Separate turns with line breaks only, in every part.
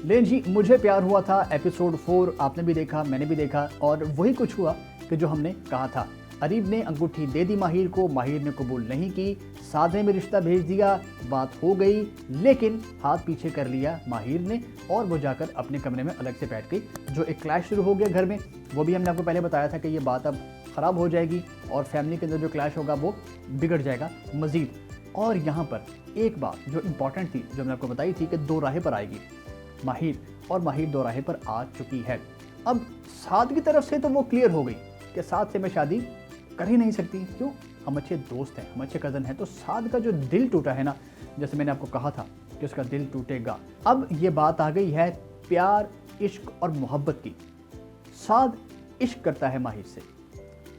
लेन जी, मुझे प्यार हुआ था एपिसोड 4 आपने भी देखा, मैंने भी देखा और वही कुछ हुआ कि जो हमने कहा था। अरीब ने अंगूठी दे दी माहिर को, माहिर ने कबूल नहीं की, साधे में रिश्ता भेज दिया, बात हो गई, लेकिन हाथ पीछे कर लिया माहिर ने और वो जाकर अपने कमरे में अलग से बैठ गई। जो एक क्लैश शुरू हो गया घर में, वो भी हमने आपको पहले बताया था कि ये बात अब ख़राब हो जाएगी और फैमिली के अंदर जो क्लैश होगा वो बिगड़ जाएगा मज़ीद। और यहाँ पर एक बात जो इम्पॉर्टेंट थी, जो मैंने आपको बताई थी कि दो राहें पर आएगी माहिर, और माहिर दो राहें पर आ चुकी है। अब साद की तरफ से तो वो क्लियर हो गई कि साद से मैं शादी कर ही नहीं सकती। क्यों? हम अच्छे दोस्त हैं, हम अच्छे कज़न हैं। तो साद का जो दिल टूटा है ना, जैसे मैंने आपको कहा था कि उसका दिल टूटेगा। अब ये बात आ गई है प्यार, इश्क और मोहब्बत की। साद इश्क करता है माहिर से,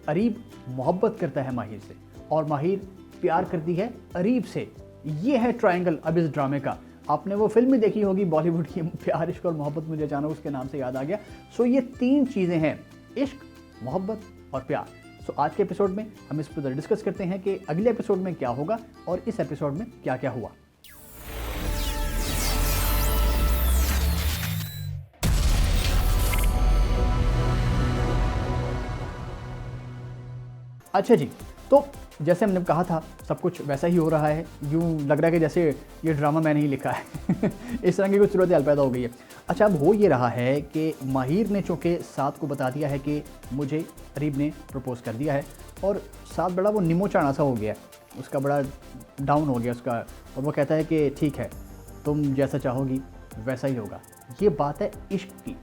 अरीब मोहब्बत करता है माहिर से, और माहिर प्यार करती है अरीब से। ये है ट्रायंगल अब इस ड्रामे का। आपने वो फिल्म भी देखी होगी बॉलीवुड की, प्यार इश्क और मोहब्बत, मुझे अचानक उसके नाम से याद आ गया। सो ये तीन चीज़ें हैं, इश्क, मोहब्बत और प्यार। सो आज के एपिसोड में हम इस पर डिस्कस करते हैं कि अगले एपिसोड में क्या होगा और इस एपिसोड में क्या क्या हुआ। अच्छा जी, तो जैसे हमने कहा था सब कुछ वैसा ही हो रहा है। यूँ लग रहा है कि जैसे ये ड्रामा मैंने ही लिखा है इस तरह की कुछ सूरत हाल पैदा हो गई है। अच्छा, अब हो ये रहा है कि माहिर ने चूँकि साद को बता दिया है कि मुझे अरीब ने प्रपोज़ कर दिया है, और साद बड़ा वो निमोचाना सा हो गया है, उसका बड़ा डाउन हो गया उसका, और वो कहता है कि ठीक है, तुम जैसा चाहोगी वैसा ही होगा। ये बात है इश्क की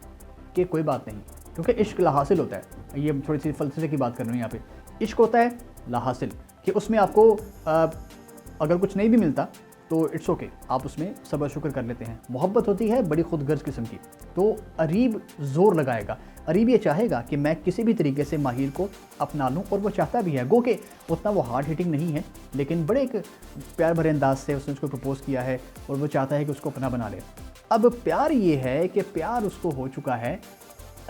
कि कोई बात नहीं, क्योंकि इश्क लाहासिल होता है। ये थोड़ी सी फ़लसफ़े की बात कर रही हूँ यहाँ पे। इश्क होता है लाहासिल, कि उसमें आपको अगर कुछ नहीं भी मिलता तो इट्स ओके, आप उसमें सब्र शुक्र कर लेते हैं। मोहब्बत होती है बड़ी खुदगर्ज किस्म की। तो अरीब ज़ोर लगाएगा, अरीब ये चाहेगा कि मैं किसी भी तरीके से माहिर को अपना लूँ, और वो चाहता भी है। गो के उतना वो हार्ड हिटिंग नहीं है, लेकिन बड़े एक प्यार भरे अंदाज से उसने उसको प्रपोज़ किया है और वो चाहता है कि उसको अपना बना ले। अब प्यार ये है कि प्यार उसको हो चुका है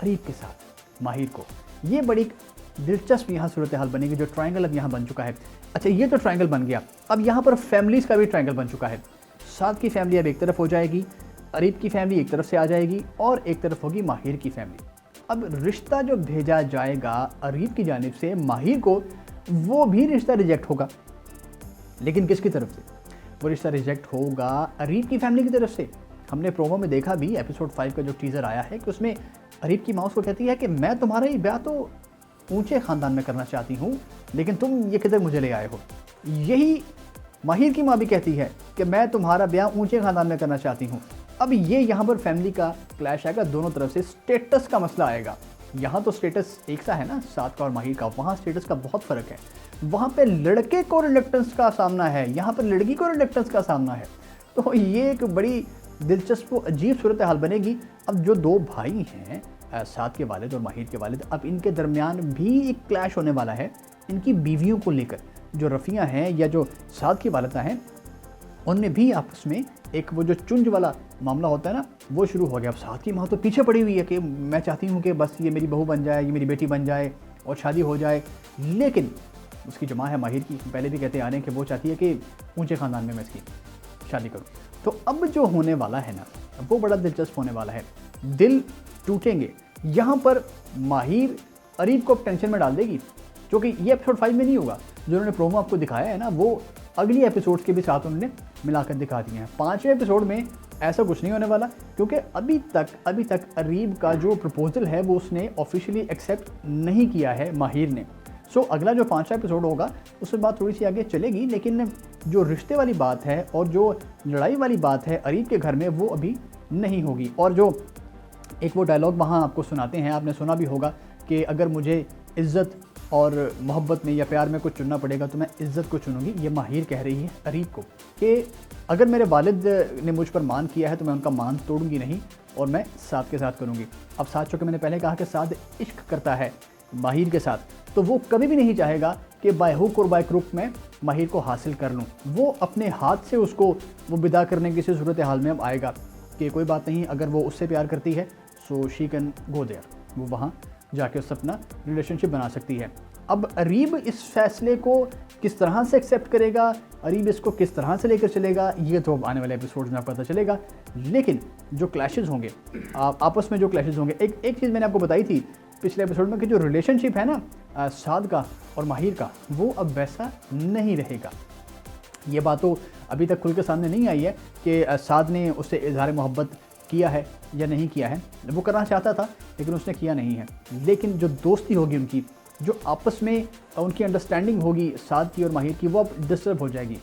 अरीब के साथ, माहिर को। ये बड़ी दिलचस्प यहाँ सूरत हाल बनेगी, जो ट्रायंगल अब यहाँ बन चुका है। अच्छा, ये तो ट्रायंगल बन गया, अब यहाँ पर फैमिलीज़ का भी ट्रायंगल बन चुका है। साद की फैमिली अब एक तरफ हो जाएगी, अरीब की फैमिली एक तरफ से आ जाएगी, और एक तरफ होगी माहिर की फैमिली। अब रिश्ता जो भेजा जाएगा अरीब की जानिब से माहिर को, वो भी रिश्ता रिजेक्ट होगा। लेकिन किसकी तरफ से? वो रिश्ता रिजेक्ट होगा अरीब की फैमिली की तरफ से। हमने प्रोमो में देखा भी, एपिसोड 5 का जो टीज़र आया है, कि उसमें अरीब की माँ उसको कहती है कि मैं तुम्हारा ये ब्याह तो ऊंचे ख़ानदान में करना चाहती हूँ, लेकिन तुम ये किधर मुझे ले आए हो। यही माहिर की माँ भी कहती है कि मैं तुम्हारा ब्याह ऊंचे ख़ानदान में करना चाहती हूँ। अब ये यहाँ पर फैमिली का क्लैश आएगा, दोनों तरफ से स्टेटस का मसला आएगा। यहाँ तो स्टेटस एक सा है ना साद का और माहिर का, वहाँ स्टेटस का बहुत फ़र्क है। वहाँ पे लड़के को रिलेक्टेंस का सामना है, यहाँ पर लड़की को रिलेक्टेंस का सामना है। तो ये एक बड़ी दिलचस्प अजीब सूरत हाल बनेगी। अब जो दो भाई हैं, साद के वालिद और माहिर के वालिद, अब इनके दरमियान भी एक क्लैश होने वाला है इनकी बीवियों को लेकर। जो रफ़ियाँ हैं या जो साद की वालिदा हैं, उनमें भी आपस में एक वो जो चुंज वाला मामला होता है ना, वो शुरू हो गया। अब साद की माँ तो पीछे पड़ी हुई है कि मैं चाहती हूँ कि बस ये मेरी बहू बन जाए, ये मेरी बेटी बन जाए और शादी हो जाए। लेकिन उसकी जो माँ है माहिर की, पहले भी कहते आ रहे हैं कि वो चाहती है कि ऊँचे ख़ानदान में मैं इसकी शादी करूँ। तो अब जो होने वाला है ना, वो बड़ा दिलचस्प होने वाला है। दिल टूटेंगे यहाँ पर। माहिर अरीब को टेंशन में डाल देगी, क्योंकि ये एपिसोड 5 में नहीं होगा। जो उन्होंने प्रोमो आपको दिखाया है ना, वो अगली एपिसोड्स के भी साथ उन्होंने मिलाकर दिखा दिए हैं। 5वें एपिसोड में ऐसा कुछ नहीं होने वाला, क्योंकि अभी तक अरीब का जो प्रपोजल है वो उसने ऑफिशियली एक्सेप्ट नहीं किया है माहिर ने। सो अगला जो 5वां एपिसोड होगा उसमें बात थोड़ी सी आगे चलेगी, लेकिन जो रिश्ते वाली बात है और जो लड़ाई वाली बात है अरीब के घर में, वो अभी नहीं होगी। और जो एक वो डायलॉग वहाँ आपको सुनाते हैं, आपने सुना भी होगा कि अगर मुझे इज़्ज़त और मोहब्बत में या प्यार में कुछ चुनना पड़ेगा तो मैं इज़्ज़त को चुनूंगी। ये माहिर कह रही है अरीब को कि अगर मेरे वालिद ने मुझ पर मान किया है तो मैं उनका मान तोड़ूंगी नहीं, और मैं साद के साथ करूंगी। अब साद, चूँकि मैंने पहले कहा कि साद इश्क करता है माहिर के साथ, तो वो कभी भी नहीं चाहेगा कि बाय हुक और बाय क्रुक मैं माहिर को हासिल कर लूँ। वो अपने हाथ से उसको वो विदा करने की सूरत हाल में अब आएगा कि कोई बात नहीं, अगर वो उससे प्यार करती है so she can go there, वो वहाँ जाके उससे अपना रिलेशनशिप बना सकती है। अब अरीब इस फैसले को किस तरह से एक्सेप्ट करेगा, अरीब इसको किस तरह से लेकर चलेगा, ये तो आने वाले एपिसोड में पता चलेगा। लेकिन जो क्लैशेज़ होंगे, आपस में जो क्लैशेज़ होंगे, एक चीज़ मैंने आपको बताई थी पिछले एपिसोड में कि जो रिलेशनशिप है ना साद का और माहिर का, वो अब वैसा नहीं रहेगा। ये बात तो अभी तक खुल के सामने नहीं आई है कि साद ने उससे इजहार मोहब्बत किया है या नहीं किया है। वो करना चाहता था लेकिन उसने किया नहीं है। लेकिन जो दोस्ती होगी उनकी, जो आपस में उनकी अंडरस्टैंडिंग होगी साद की और माहिर की, वो अब डिस्टर्ब हो जाएगी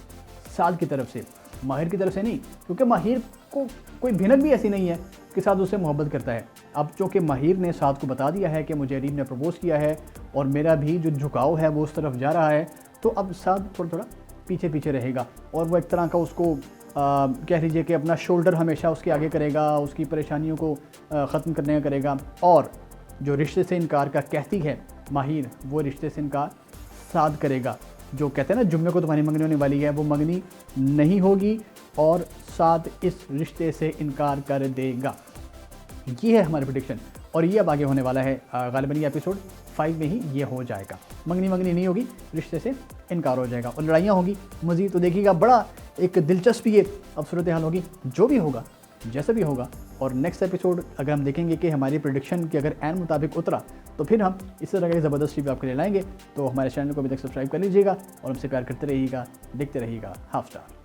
साद की तरफ से, माहिर की तरफ से नहीं। क्योंकि माहिर को कोई भिनक भी ऐसी नहीं है कि साद उससे मोहब्बत करता है। अब चूँकि माहिर ने साद को बता दिया है कि मुझे अरीब ने प्रपोज़ किया है और मेरा भी जो झुकाव है वो उस तरफ जा रहा है, तो अब साद थोड़ा थोड़ा पीछे पीछे रहेगा और वो एक तरह का उसको कह लीजिए कि अपना शोल्डर हमेशा उसके आगे करेगा, उसकी परेशानियों को ख़त्म करने का करेगा। और जो रिश्ते से इनकार का कहती है माहिर, वो रिश्ते से इनकार साद करेगा। जो कहते हैं ना, जुम्मे को तुम्हारी मंगनी होने वाली है, वो मंगनी नहीं होगी और साद इस रिश्ते से इनकार कर देगा। ये है हमारी प्रेडिक्शन और ये अब आगे होने वाला है। गालिबन ये एपिसोड 5 में ही ये हो जाएगा। मंगनी नहीं होगी, रिश्ते से इनकार हो जाएगा और लड़ाइयाँ होगी मज़ीद। तो देखिएगा, बड़ा एक दिलचस्प ये अब सूरत हाल होगी। जो भी होगा, जैसा भी होगा, और नेक्स्ट एपिसोड अगर हम देखेंगे कि हमारी प्रेडिक्शन के अगर एन मुताबिक उतरा तो फिर हम इस तरह की ज़बरदस्त टिप आपके लिए लाएंगे। तो हमारे चैनल को अभी तक सब्सक्राइब कर लीजिएगा और हमसे प्यार करते रहिएगा, देखते रहिएगा हाफ स्टार।